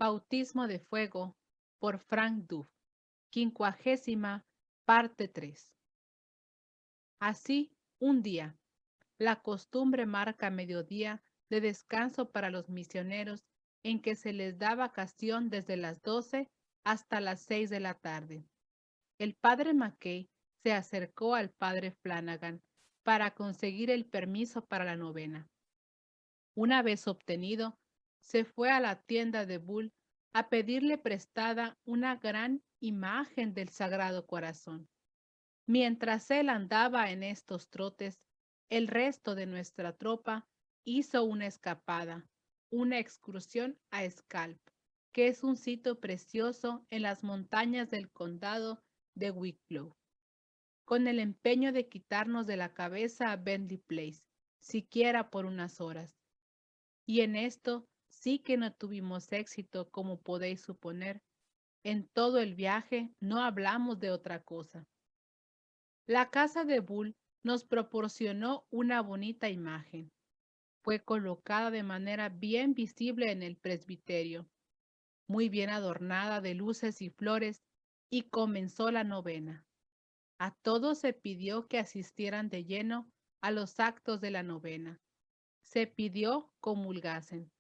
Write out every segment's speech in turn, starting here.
Bautismo de fuego por Frank Duff, 50ª, parte 3. Así, un día, la costumbre marca mediodía de descanso para los misioneros en que se les da vacación desde las 12 hasta las 6 de la tarde. El padre Mackay se acercó al padre Flanagan para conseguir el permiso para la novena. Una vez obtenido, se fue a la tienda de Bull a pedirle prestada una gran imagen del Sagrado Corazón. Mientras él andaba en estos trotes, el resto de nuestra tropa hizo una escapada, una excursión a Scalp, que es un sitio precioso en las montañas del condado de Wicklow, con el empeño de quitarnos de la cabeza a Bentley Place, siquiera por unas horas. Y en esto sí que no tuvimos éxito, como podéis suponer. En todo el viaje no hablamos de otra cosa. La casa de Bull nos proporcionó una bonita imagen. Fue colocada de manera bien visible en el presbiterio, muy bien adornada de luces y flores, y comenzó la novena. A todos se pidió que asistieran de lleno a los actos de la novena. Se pidió comulgasen.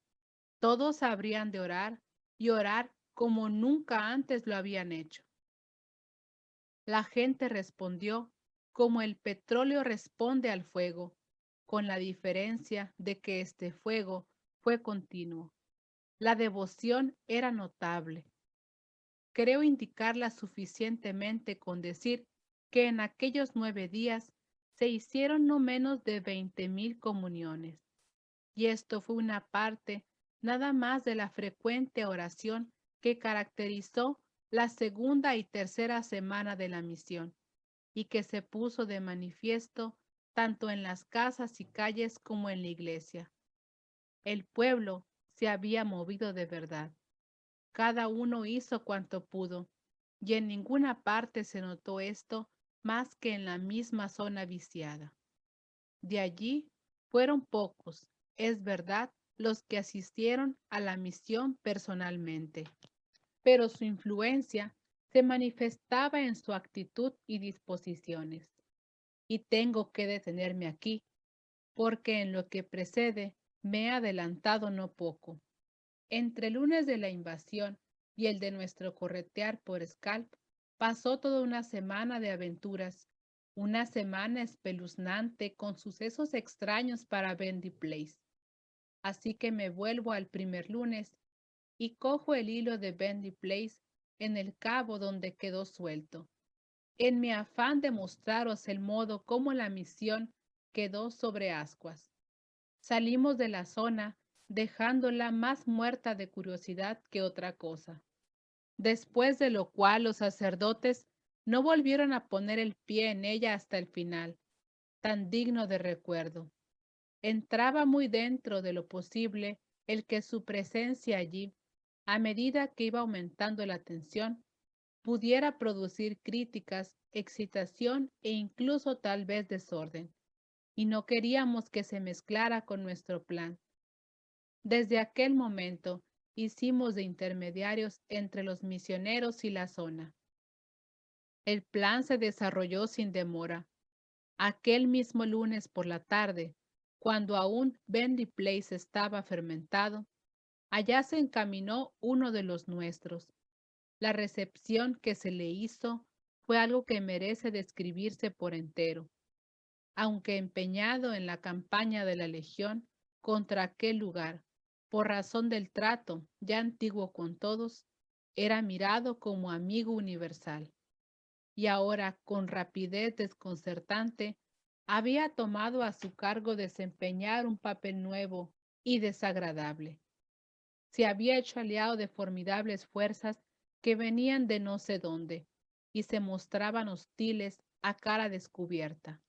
Todos habrían de orar y orar como nunca antes lo habían hecho. La gente respondió como el petróleo responde al fuego, con la diferencia de que este fuego fue continuo. La devoción era notable. Creo indicarla suficientemente con decir que en aquellos 9 días se hicieron no menos de 20,000 comuniones, y esto fue una parte nada más de la frecuente oración que caracterizó la segunda y tercera semana de la misión, y que se puso de manifiesto tanto en las casas y calles como en la iglesia. El pueblo se había movido de verdad. Cada uno hizo cuanto pudo, y en ninguna parte se notó esto más que en la misma zona viciada. De allí fueron pocos, es verdad, los que asistieron a la misión personalmente, pero su influencia se manifestaba en su actitud y disposiciones. Y tengo que detenerme aquí, porque en lo que precede me he adelantado no poco. Entre el lunes de la invasión y el de nuestro corretear por Scalp, pasó toda una semana de aventuras, una semana espeluznante con sucesos extraños para Bendy Place. Así que me vuelvo al primer lunes y cojo el hilo de Bendy Place en el cabo donde quedó suelto, en mi afán de mostraros el modo como la misión quedó sobre ascuas. Salimos de la zona dejándola más muerta de curiosidad que otra cosa. Después de lo cual los sacerdotes no volvieron a poner el pie en ella hasta el final, tan digno de recuerdo. Entraba muy dentro de lo posible el que su presencia allí, a medida que iba aumentando la tensión, pudiera producir críticas, excitación e incluso tal vez desorden, y no queríamos que se mezclara con nuestro plan. Desde aquel momento hicimos de intermediarios entre los misioneros y la zona. El plan se desarrolló sin demora. Aquel mismo lunes por la tarde, cuando aún Bendy Place estaba fermentado, allá se encaminó uno de los nuestros. La recepción que se le hizo fue algo que merece describirse por entero. Aunque empeñado en la campaña de la Legión contra aquel lugar, por razón del trato ya antiguo con todos, era mirado como amigo universal. Y ahora, con rapidez desconcertante, había tomado a su cargo desempeñar un papel nuevo y desagradable. Se había hecho aliado de formidables fuerzas que venían de no sé dónde y se mostraban hostiles a cara descubierta.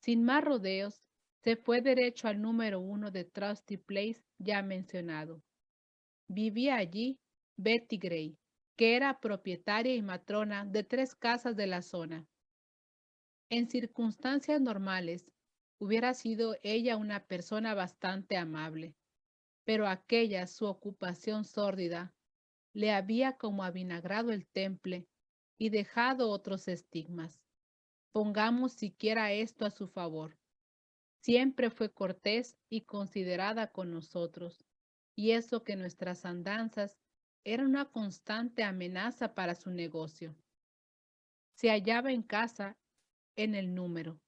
Sin más rodeos, se fue derecho al número 1 de Trusty Place ya mencionado. Vivía allí Betty Gray, que era propietaria y matrona de 3 casas de la zona. En circunstancias normales, hubiera sido ella una persona bastante amable, pero aquella su ocupación sórdida le había como avinagrado el temple y dejado otros estigmas. Pongamos siquiera esto a su favor. Siempre fue cortés y considerada con nosotros, y eso que nuestras andanzas eran una constante amenaza para su negocio. Se hallaba en casa en el número.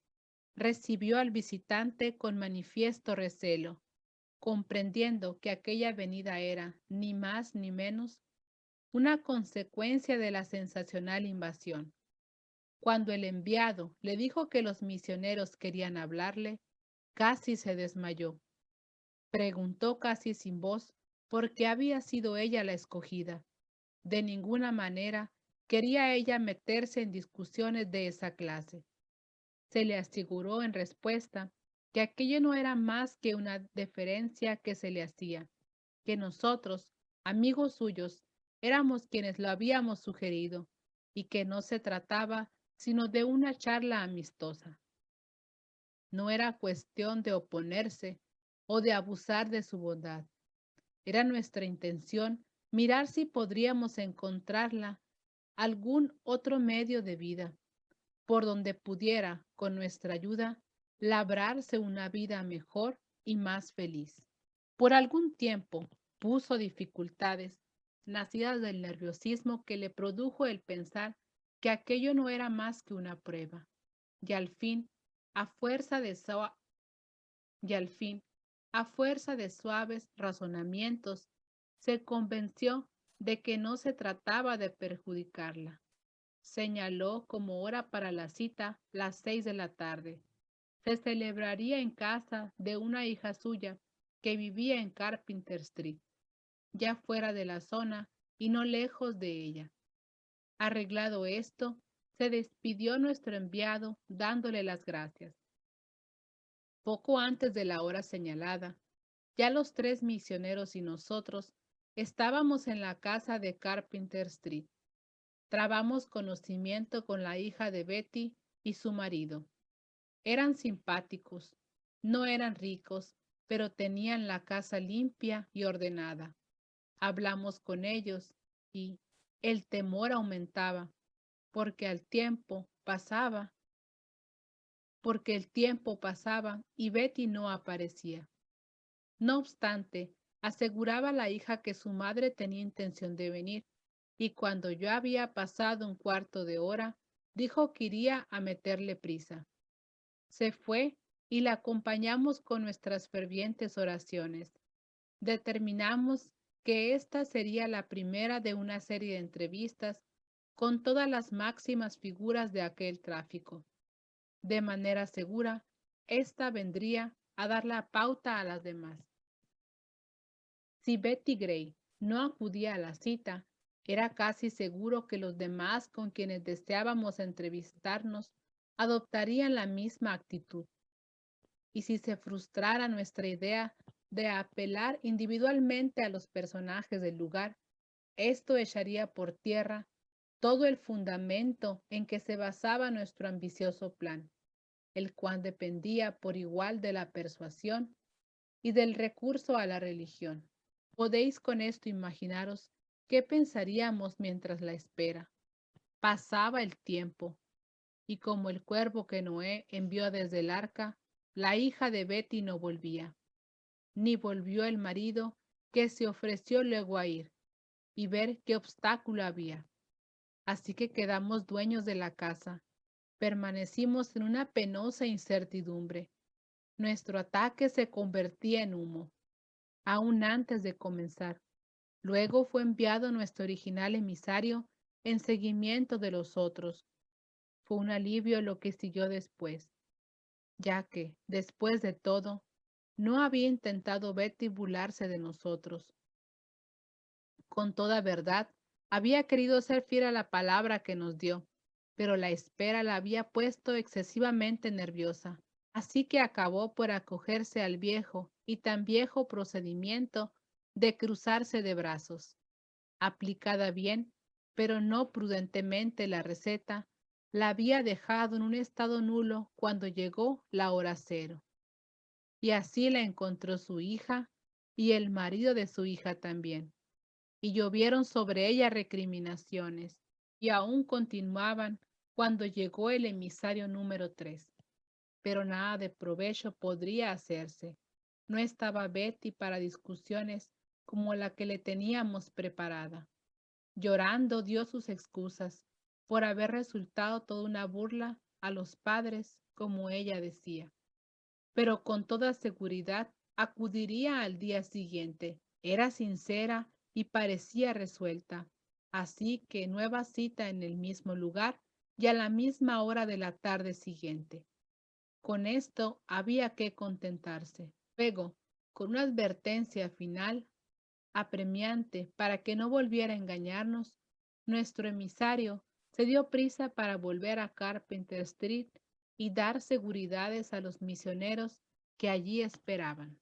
Recibió al visitante con manifiesto recelo, comprendiendo que aquella venida era, ni más ni menos, una consecuencia de la sensacional invasión. Cuando el enviado le dijo que los misioneros querían hablarle, casi se desmayó. Preguntó casi sin voz por qué había sido ella la escogida. De ninguna manera quería ella meterse en discusiones de esa clase. Se le aseguró en respuesta que aquello no era más que una deferencia que se le hacía, que nosotros, amigos suyos, éramos quienes lo habíamos sugerido y que no se trataba sino de una charla amistosa. No era cuestión de oponerse o de abusar de su bondad. Era nuestra intención mirar si podríamos encontrarla algún otro medio de vida, por donde pudiera, con nuestra ayuda, labrarse una vida mejor y más feliz. Por algún tiempo puso dificultades, nacidas del nerviosismo que le produjo el pensar que aquello no era más que una prueba, y al fin, a fuerza de, y al fin, a fuerza de suaves razonamientos, se convenció de que no se trataba de perjudicarla. Señaló como hora para la cita las 6 de la tarde. Se celebraría en casa de una hija suya que vivía en Carpenter Street, ya fuera de la zona y no lejos de ella. Arreglado esto, se despidió nuestro enviado dándole las gracias. Poco antes de la hora señalada, ya los 3 misioneros y nosotros estábamos en la casa de Carpenter Street. Trabamos conocimiento con la hija de Betty y su marido. Eran simpáticos, no eran ricos, pero tenían la casa limpia y ordenada. Hablamos con ellos y el temor aumentaba porque el tiempo pasaba y Betty no aparecía. No obstante, aseguraba la hija que su madre tenía intención de venir, y cuando yo había pasado un cuarto de hora, dijo que iría a meterle prisa. Se fue y la acompañamos con nuestras fervientes oraciones. Determinamos que esta sería la primera de una serie de entrevistas con todas las máximas figuras de aquel tráfico. De manera segura, esta vendría a dar la pauta a las demás. Si Betty Gray no acudía a la cita, era casi seguro que los demás con quienes deseábamos entrevistarnos adoptarían la misma actitud. Y si se frustrara nuestra idea de apelar individualmente a los personajes del lugar, esto echaría por tierra todo el fundamento en que se basaba nuestro ambicioso plan, el cual dependía por igual de la persuasión y del recurso a la religión. Podéis con esto imaginaros qué pensaríamos mientras la espera. Pasaba el tiempo, y como el cuervo que Noé envió desde el arca, la hija de Betty no volvía, ni volvió el marido que se ofreció luego a ir y ver qué obstáculo había. Así que quedamos dueños de la casa. Permanecimos en una penosa incertidumbre. Nuestro ataque se convertía en humo, aún antes de comenzar. Luego fue enviado nuestro original emisario en seguimiento de los otros. Fue un alivio lo que siguió después, ya que, después de todo, no había intentado Betty burlarse de nosotros. Con toda verdad, había querido ser fiel a la palabra que nos dio, pero la espera la había puesto excesivamente nerviosa. Así que acabó por acogerse al viejo y tan viejo procedimiento de cruzarse de brazos. Aplicada bien, pero no prudentemente la receta, la había dejado en un estado nulo cuando llegó la hora cero. Y así la encontró su hija y el marido de su hija también. y llovieron sobre ella recriminaciones, y aún continuaban cuando llegó el emisario número 3. Pero nada de provecho podría hacerse. No estaba Betty para discusiones como la que le teníamos preparada. Llorando dio sus excusas por haber resultado toda una burla a los padres, como ella decía. Pero con toda seguridad acudiría al día siguiente. Era sincera y parecía resuelta. Así que nueva cita en el mismo lugar y a la misma hora de la tarde siguiente. Con esto había que contentarse. Luego, con una advertencia final apremiante para que no volviera a engañarnos, nuestro emisario se dio prisa para volver a Carpenter Street y dar seguridades a los misioneros que allí esperaban.